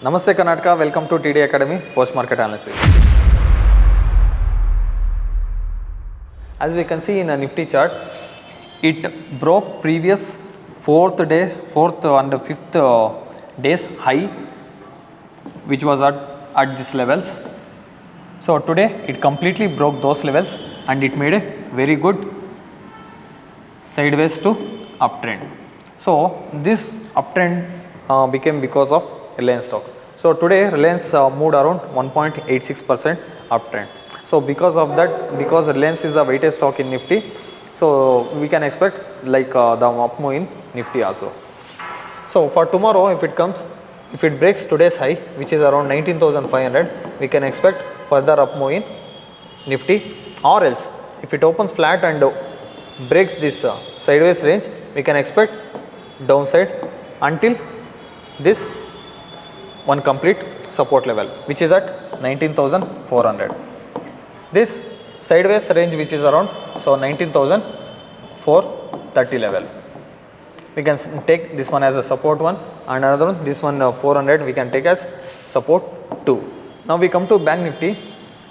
Namaste Karnataka, welcome to TIDI Academy post market analysis. As we can see in a Nifty chart, it broke previous fourth and fifth days high, which was at these levels. So today it completely broke those levels and it made a very good sideways to uptrend. So this uptrend became because of Reliance stock. So today Reliance moved around 1.86% uptrend. So because of that, because Reliance is a weighted stock in Nifty, so we can expect like the up move in Nifty also. So for tomorrow, if it breaks today's high, which is around 19,500, we can expect further up move in Nifty, or else if it opens flat and breaks this sideways range, we can expect downside until this one complete support level, which is at 19,400. This sideways range, which is around 19,430 level. We can take this one as a support one, and another one, this one 400, we can take as support 2. Now we come to Bank Nifty.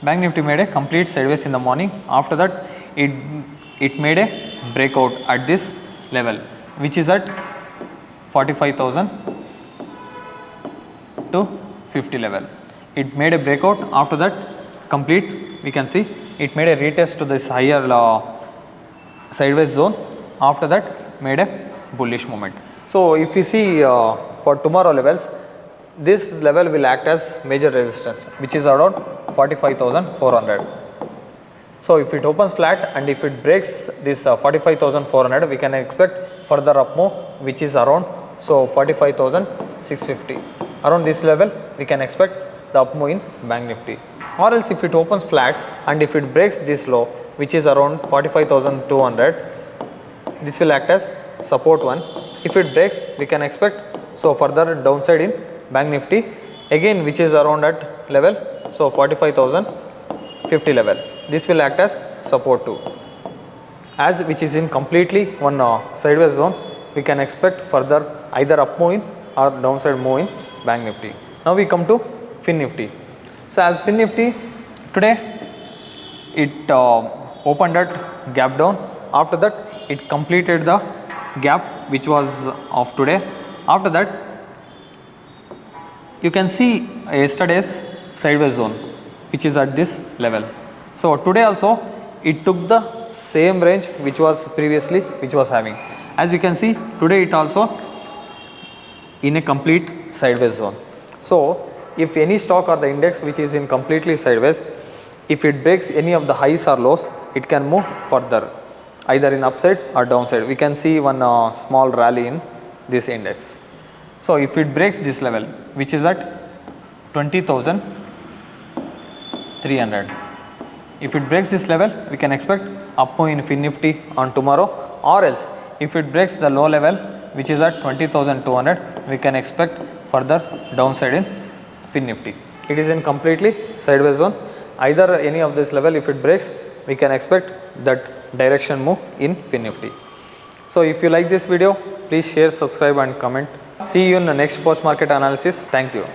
Bank Nifty made a complete sideways in the morning. After that, it made a breakout at this level, which is at 45,050 level. It made a breakout. After that, complete, we can see it made a retest to this higher sideways zone. After that, made a bullish movement. So if you see for tomorrow levels, this level will act as major resistance, which is around 45,400. So if it opens flat and if it breaks this 45,400, we can expect further up move, which is around 45,650. Around this level, we can expect the up move in Bank Nifty. Or else if it opens flat and if it breaks this low, which is around 45,200, this will act as support one. If it breaks, we can expect further downside in Bank Nifty again, which is around at level 45,050 level. This will act as support 2, as which is in completely one sideways zone. We can expect further either up move in or downside move in Bank Nifty. Now we come to Fin Nifty. So as Fin Nifty, today it opened at gap down. After that, it completed the gap which was of today. After that, you can see yesterday's sideways zone, which is at this level. So today also it took the same range which was previously, which was having. As you can see, today it also in a complete sideways zone. So if any stock or the index which is in completely sideways, if it breaks any of the highs or lows, it can move further, either in upside or downside. We can see one small rally in this index. So if it breaks this level, which is at 20,300, if it breaks this level, we can expect up move in Fin Nifty on tomorrow. Or else if it breaks the low level, which is at 20,200, we can expect further downside in Fin Nifty. It is in completely sideways zone. Either any of this level, if it breaks, we can expect that direction move in Fin Nifty. So if you like this video, please share, subscribe and comment. See you in the next post market analysis. Thank you.